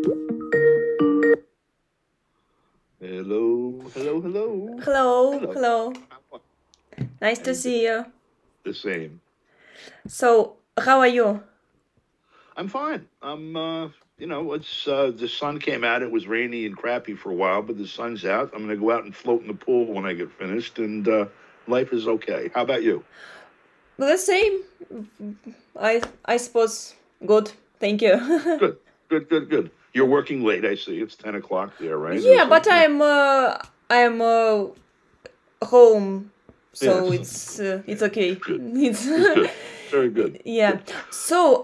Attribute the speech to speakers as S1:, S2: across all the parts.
S1: Hello, hello, hello,
S2: Hello,
S1: hello.
S2: hello. Nice
S1: How
S2: to
S1: you doing?
S2: see you.
S1: The same.
S2: So, how are you?
S1: I'm fine. It's the sun came out. It was rainy and crappy for a while, but the sun's out. I'm gonna go out and float in the pool when I get finished, and life is okay. How about you?
S2: The same. I suppose. Good. Thank you.
S1: Good, good, good, good. You're working late. I see. It's 10 o'clock there, right?
S2: Yeah, but I'm home, so
S1: Yes.
S2: it's okay.
S1: Good.
S2: It's
S1: It's good. Very good.
S2: yeah.
S1: Good.
S2: So,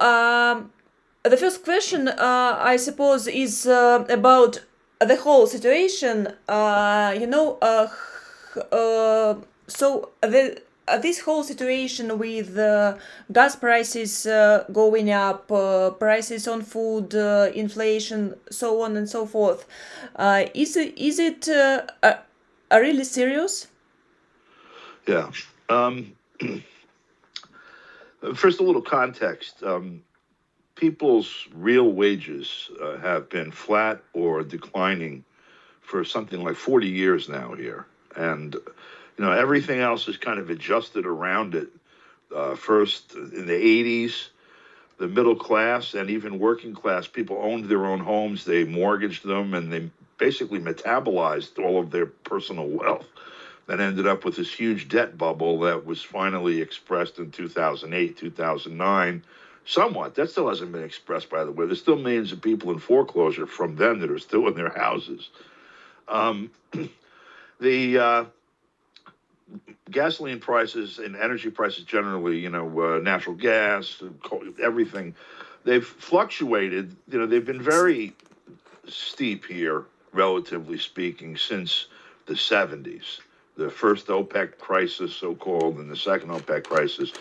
S2: the first question, I suppose, is about the whole situation. So this whole situation with gas prices going up, prices on food, inflation, so on and so forth. Is it really serious?
S1: Yeah. Um, First, a little context. People's real wages have been flat or declining for something like 40 years now here. And, everything else is kind of adjusted around it. First, in the 80s, the middle class and even working class people owned their own homes. They mortgaged them and they basically metabolized all of their personal wealth. That ended up with this huge debt bubble that was finally expressed in 2008, 2009. Somewhat. That still hasn't been expressed, by the way. There's still millions of people in foreclosure from then that are still in their houses. Um, the gasoline prices and energy prices generally, natural gas, coal, everything, they've fluctuated. They've been very steep here, relatively speaking, since the 70s. The first OPEC crisis, so called, and the second OPEC crisis.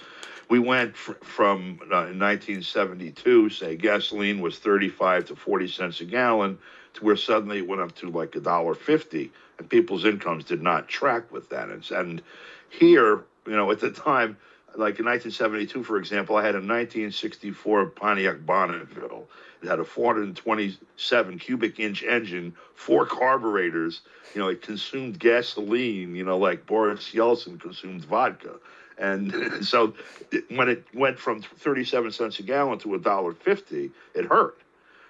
S1: We went from in 1972, say gasoline was 35 to 40 cents a gallon, to where suddenly it went up to like $1.50, and people's incomes did not track with that. And here, at the time, like in 1972, for example, I had a 1964 Pontiac Bonneville. It had a 427 cubic inch engine, four carburetors. It consumed gasoline, like Boris Yeltsin consumed vodka. And so when it went from 37 cents a gallon to $1.50, it hurt.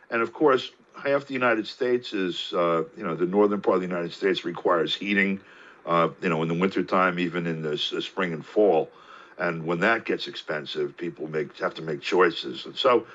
S1: And of course, half the United States is, the northern part of the United States requires heating, in the wintertime, even in the spring and fall. And when that gets expensive, people have to make choices. And so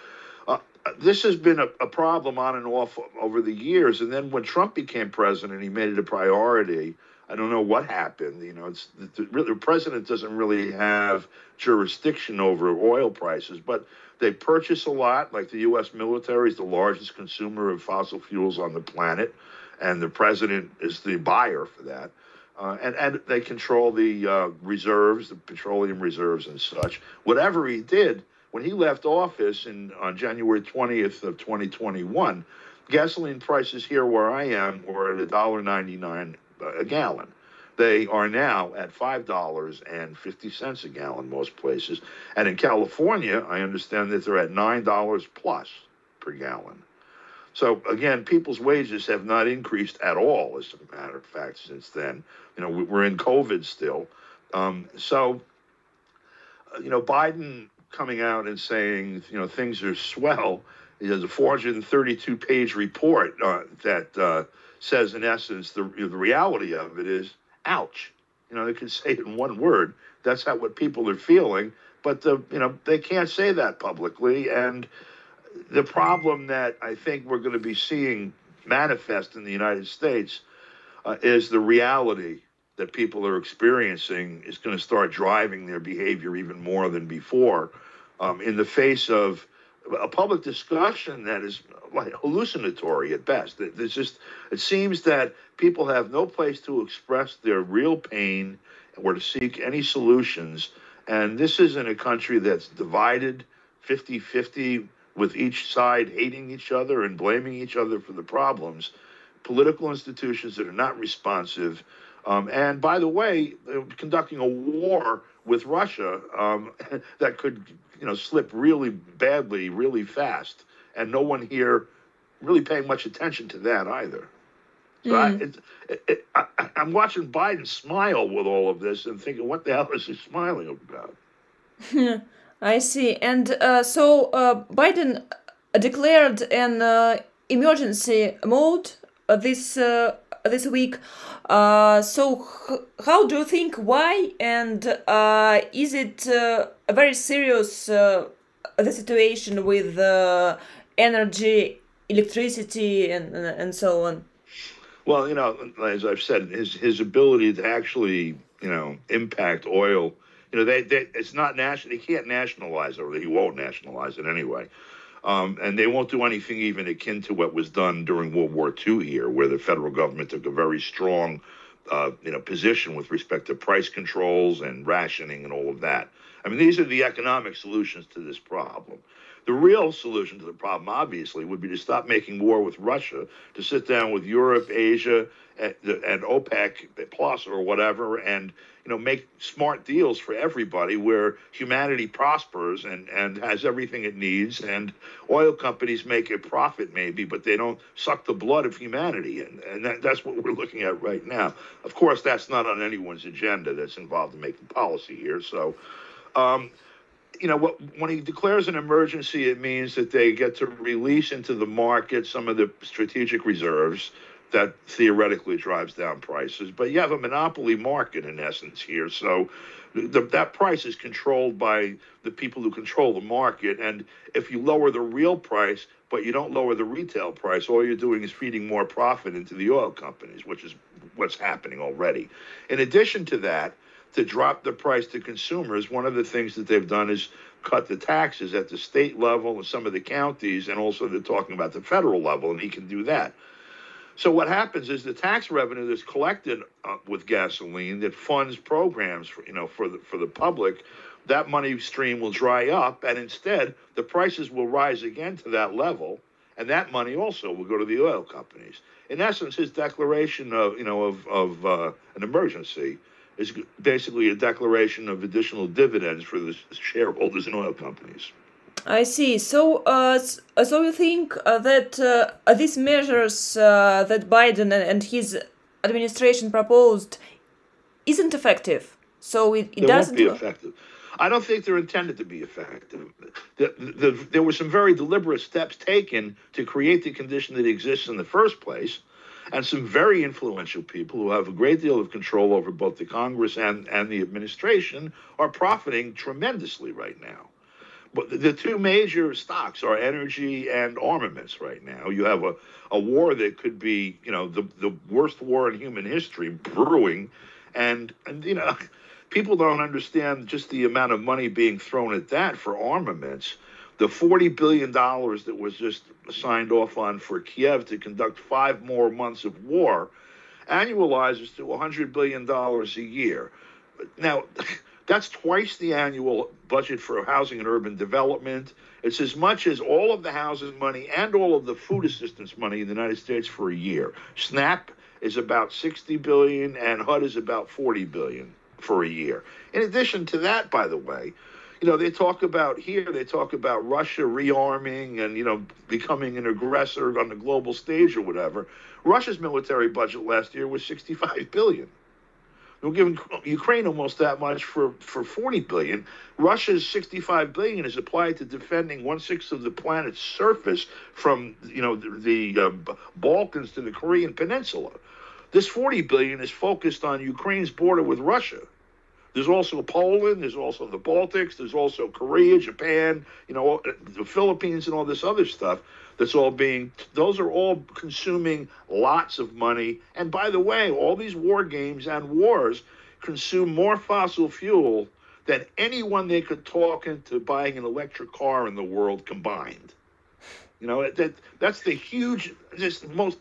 S1: this has been a problem on and off over the years. And then when Trump became president, he made it a priority. I don't know what happened. The president doesn't really have jurisdiction over oil prices, but they purchase a lot. Like the U.S. military is the largest consumer of fossil fuels on the planet, and the president is the buyer for that. And they control the reserves, the petroleum reserves and such. Whatever he did, when he left office on January 20th of 2021, gasoline prices here where I am were at $1.99 a gallon. They are now at $5.50 a gallon most places. And in California, I understand that they're at $9 plus per gallon. So again, people's wages have not increased at all, as a matter of fact, since then. We're in COVID still. So Biden coming out and saying, things are swell. There's a 432-page report that says, in essence, the reality of it is, ouch. They can say it in one word. That's not what people are feeling. But they can't say that publicly. And the problem that I think we're going to be seeing manifest in the United States is the reality that people are experiencing is going to start driving their behavior even more than before, in the face of a public discussion that is like hallucinatory at best. It seems that people have no place to express their real pain or to seek any solutions. And this is in a country that's divided 50-50, with each side hating each other and blaming each other for the problems, political institutions that are not responsive. And by the way, conducting a war with Russia that could, slip really badly, really fast. And no one here really paying much attention to that either. So I'm watching Biden smile with all of this and thinking, what the hell is he smiling about?
S2: I see. And so Biden declared an emergency mode this week. So how do you think? Why? And is it a very serious the situation with energy, electricity, and so on?
S1: Well, as I've said, his ability to actually, impact oil, it's not national. He can't nationalize it, or he won't nationalize it anyway. And they won't do anything even akin to what was done during World War II here, where the federal government took a very strong, position with respect to price controls and rationing and all of that. I mean, these are the economic solutions to this problem. The real solution to the problem, obviously, would be to stop making war with Russia, to sit down with Europe, Asia, and OPEC plus or whatever, and make smart deals for everybody where humanity prospers and has everything it needs, and oil companies make a profit maybe, but they don't suck the blood of humanity, and that's what we're looking at right now. Of course, that's not on anyone's agenda that's involved in making policy here. So, when he declares an emergency, it means that they get to release into the market some of the strategic reserves that theoretically drives down prices. But you have a monopoly market in essence here. So that price is controlled by the people who control the market. And if you lower the real price, but you don't lower the retail price, all you're doing is feeding more profit into the oil companies, which is what's happening already. In addition to that, to drop the price to consumers, one of the things that they've done is cut the taxes at the state level and some of the counties, and also they're talking about the federal level, and he can do that. So what happens is the tax revenue that's collected with gasoline that funds programs for the public, that money stream will dry up, and instead the prices will rise again to that level, and that money also will go to the oil companies. In essence, his declaration of an emergency is basically a declaration of additional dividends for the shareholders in oil companies.
S2: I see. So, so you think that these measures that Biden and his administration proposed isn't effective? So it doesn't.
S1: Won't be effective. I don't think they're intended to be effective. There were some very deliberate steps taken to create the condition that exists in the first place, and some very influential people who have a great deal of control over both the Congress and the administration are profiting tremendously right now. But the two major stocks are energy and armaments right now. You have a war that could be, the worst war in human history brewing. And people don't understand just the amount of money being thrown at that for armaments. The $40 billion that was just signed off on for Kiev to conduct 5 more months of war annualizes to $100 billion a year. Now, that's twice the annual budget for housing and urban development. It's as much as all of the housing money and all of the food assistance money in the United States for a year. SNAP is about $60 billion and HUD is about $40 billion for a year. In addition to that, by the way, they talk about Russia rearming and, becoming an aggressor on the global stage or whatever. Russia's military budget last year was $65 billion. We're giving Ukraine almost that much for $40 billion. Russia's $65 billion is applied to defending 1/6 of the planet's surface from, the Balkans to the Korean Peninsula. This $40 billion is focused on Ukraine's border with Russia. There's also Poland, there's also the Baltics, there's also Korea, Japan, the Philippines and all this other stuff those are all consuming lots of money. And by the way, all these war games and wars consume more fossil fuel than anyone they could talk into buying an electric car in the world combined. That's the huge, just most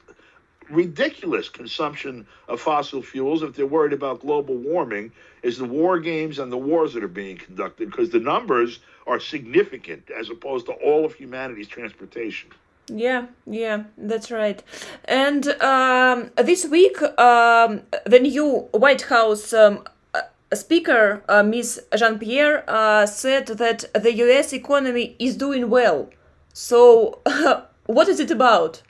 S1: ridiculous consumption of fossil fuels. If they're worried about global warming, is the war games and the wars that are being conducted, because the numbers are significant as opposed to all of humanity's transportation.
S2: Yeah, that's right. And this week, the new White House speaker, Ms. Jean-Pierre, said that the U.S. economy is doing well. So what is it about?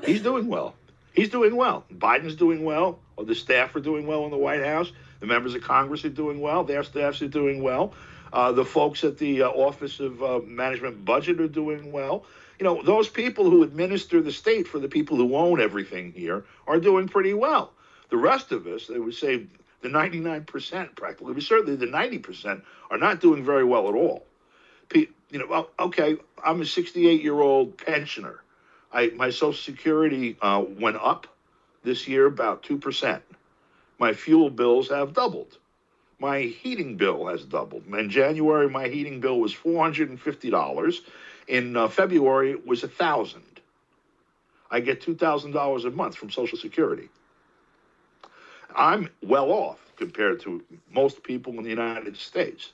S1: He's doing well. He's doing well. Biden's doing well. Or the staff are doing well in the White House. The members of Congress are doing well. Their staffs are doing well. The folks at the Office of Management Budget are doing well. You know, those people who administer the state for the people who own everything here are doing pretty well. The rest of us, they would say the 99% practically, but certainly the 90% are not doing very well at all. You know, well, okay, I'm a 68-year-old pensioner. My Social Security went up this year about 2%. My fuel bills have doubled. My heating bill has doubled. In January, my heating bill was $450. In February, it was $1,000. I get $2,000 a month from Social Security. I'm well off compared to most people in the United States.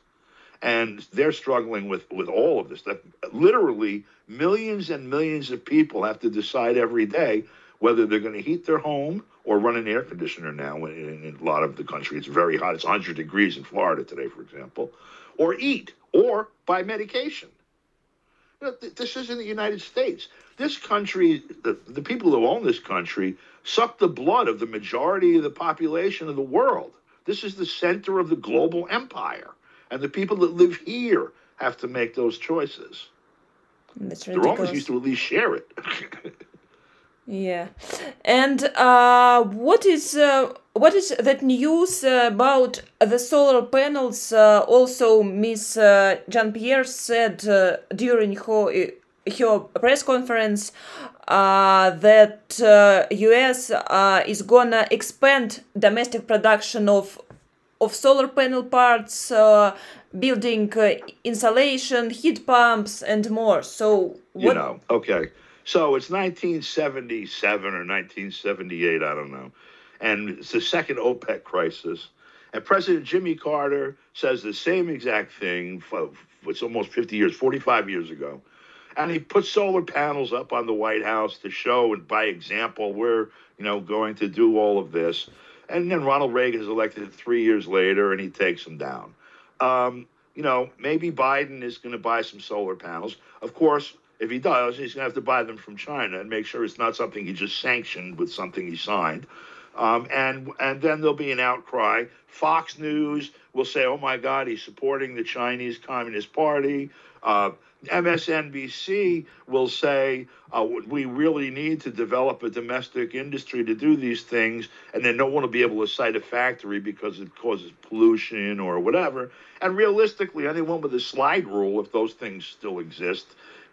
S1: And they're struggling with all of this stuff. Literally, millions and millions of people have to decide every day whether they're going to heat their home or run an air conditioner now. In a lot of the country, it's very hot. It's 100 degrees in Florida today, for example. Or eat, or buy medication. You know, this isn't the United States. This country, the people who own this country, suck the blood of the majority of the population of the world. This is the center of the global empire. And the people that live here have to make those choices.
S2: That's
S1: the Romans used to at least share it.
S2: Yeah. And what is that news about the solar panels? Also, Miss Jean-Pierre said during her press conference that U.S. Is gonna expand domestic production of solar panel parts, building insulation, heat pumps, and more. So, what?
S1: You know, okay. So it's 1977 or 1978, I don't know. And it's the second OPEC crisis. And President Jimmy Carter says the same exact thing. It's almost 50 years, 45 years ago. And he put solar panels up on the White House to show and by example, we're, you know, going to do all of this. And then Ronald Reagan is elected 3 years later, and he takes them down. You know, maybe Biden is going to buy some solar panels. Of course, if he does, he's going to have to buy them from China and make sure it's not something he just sanctioned with something he signed. And then there'll be an outcry. Fox News will say, oh, my God, he's supporting the Chinese Communist Party. MSNBC will say, we really need to develop a domestic industry to do these things, and then no one will be able to cite a factory because it causes pollution or whatever. And realistically, anyone with a slide rule, if those things still exist,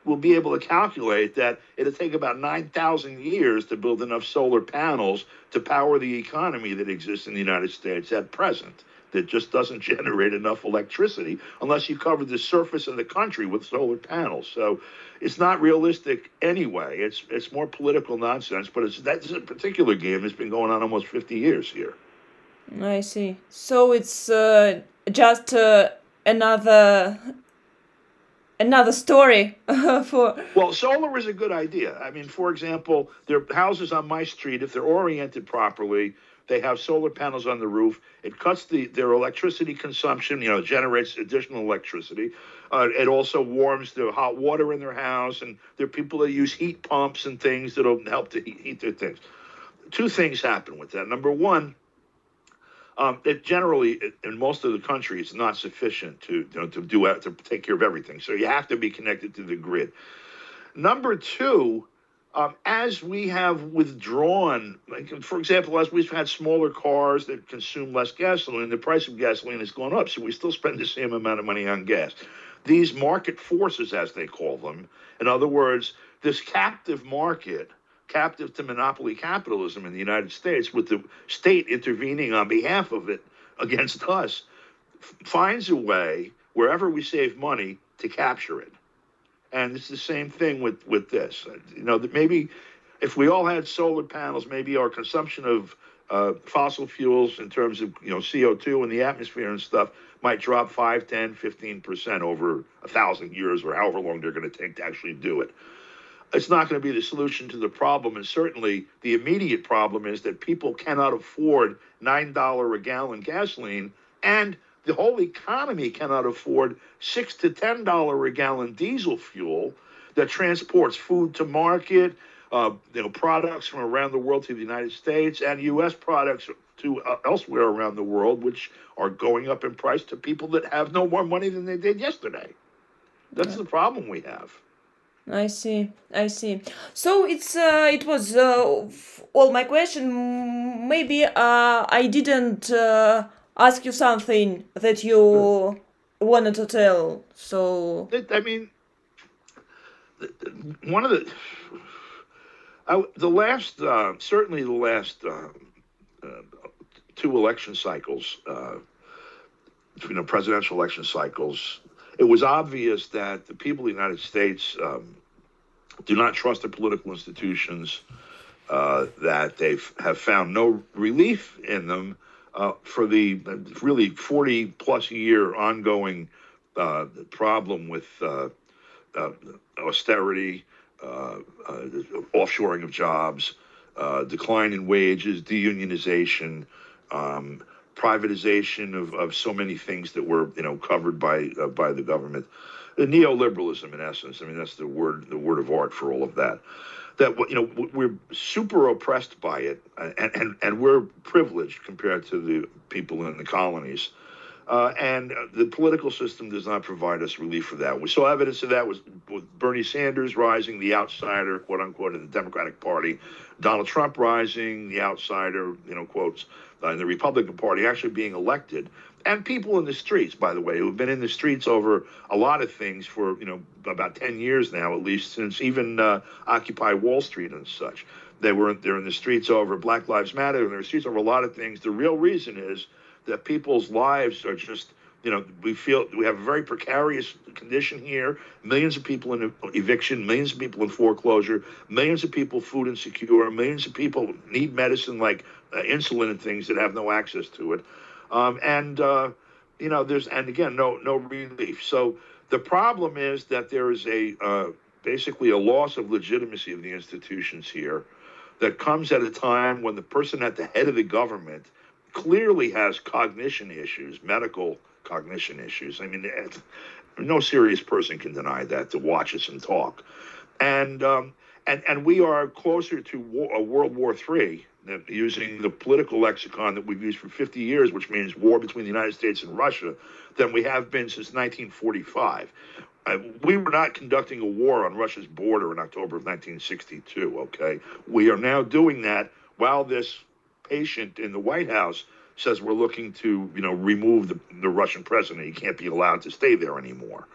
S1: will be able to calculate that it'll take about 9,000 years to build enough solar panels to power the economy that exists in the United States at present. That just doesn't generate enough electricity unless you cover the surface of the country with solar panels. So it's not realistic anyway. It's more political nonsense, but that's a particular game that's been going on almost 50 years here.
S2: I see. So it's just another story for.
S1: Well, solar is a good idea. I mean, for example, there are houses on my street, if they're oriented properly, they have solar panels on the roof. It cuts their electricity consumption, you know, generates additional electricity. It also warms the hot water in their house. And there are people that use heat pumps and things that'll help to heat their things. Two things happen with that. Number one, it generally, in most of the country, it's not sufficient to take care of everything. So you have to be connected to the grid. Number two, as we have withdrawn, like, for example, as we've had smaller cars that consume less gasoline, the price of gasoline has gone up. So we still spend the same amount of money on gas. These market forces, as they call them, in other words, this captive market, captive to monopoly capitalism in the United States, with the state intervening on behalf of it against us, finds a way, wherever we save money, to capture it. And it's the same thing with this. You know, that maybe if we all had solar panels, maybe our consumption of fossil fuels in terms of, you know, CO2 in the atmosphere and stuff might drop 5, 10, 15% over 1,000 years or however long they're going to take to actually do it. It's not going to be the solution to the problem. And certainly the immediate problem is that people cannot afford $9 a gallon gasoline, and the whole economy cannot afford $6 to $10 a gallon diesel fuel. that transports food to market, products from around the world to the United States, and U.S. products to elsewhere around the world, which are going up in price to people that have no more money than they did yesterday. That's the problem we have.
S2: I see. So it was all my question. Maybe I didn't ask you something that you wanted to tell. So
S1: I mean, one of the last, certainly the last two election cycles, presidential election cycles, it was obvious that the people of the United States do not trust their political institutions, that they have found no relief in them for the really 40-plus year ongoing problem with austerity, offshoring of jobs, decline in wages, deunionization, privatization of so many things that were covered by the government. The neoliberalism, in essence. I mean, that's the word of art for all of that. That we're super oppressed by it, and we're privileged compared to the people in the colonies. And the political system does not provide us relief for that. We saw evidence of that with Bernie Sanders rising, the outsider, quote unquote, in the Democratic Party, Donald Trump rising, the outsider, quotes, in the Republican Party, actually being elected. And people in the streets, by the way, who have been in the streets over a lot of things for, about 10 years now, at least, since even Occupy Wall Street and such. They're in the streets over Black Lives Matter, and they're in the streets over a lot of things. The real reason is that people's lives are just, we feel we have a very precarious condition here. Millions of people in eviction, millions of people in foreclosure, millions of people food insecure, millions of people need medicine like insulin and things that have no access to it. There's, and again, no relief. So the problem is that there is basically a loss of legitimacy of the institutions here that comes at a time when the person at the head of the government clearly has cognition issues, medical cognition issues. I mean, no serious person can deny that to watch us and talk. And we are closer to a World War III, using the political lexicon that we've used for 50 years, which means war between the United States and Russia, than we have been since 1945. We were not conducting a war on Russia's border in October of 1962, okay? We are now doing that while this patient in the White House says we're looking to, remove the Russian president. He can't be allowed to stay there anymore.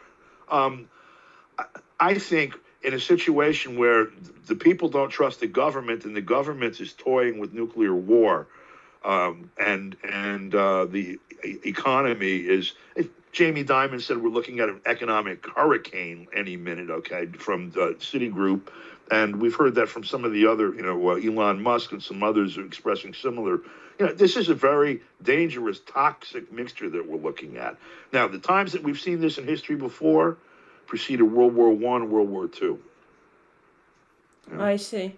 S1: I think in a situation where the people don't trust the government and the government is toying with nuclear war, and the economy is, Jamie Dimon said we're looking at an economic hurricane any minute, okay, from Citigroup. And we've heard that from some of the other, Elon Musk and some others are expressing similar. This is a very dangerous, toxic mixture that we're looking at. Now, the times that we've seen this in history before preceded World War I and World War II.
S2: Yeah. I see.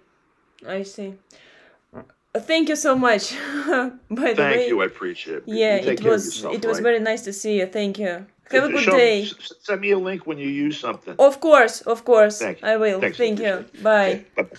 S2: Thank you so much. By the way,
S1: thank you. I appreciate it.
S2: Yeah, it was very nice to see you. Thank you. Have a good day.
S1: Send me a link when you use something.
S2: Of course.
S1: Thank you.
S2: I will.
S1: Thanks,
S2: Thank you. Bye.
S1: Okay. Bye.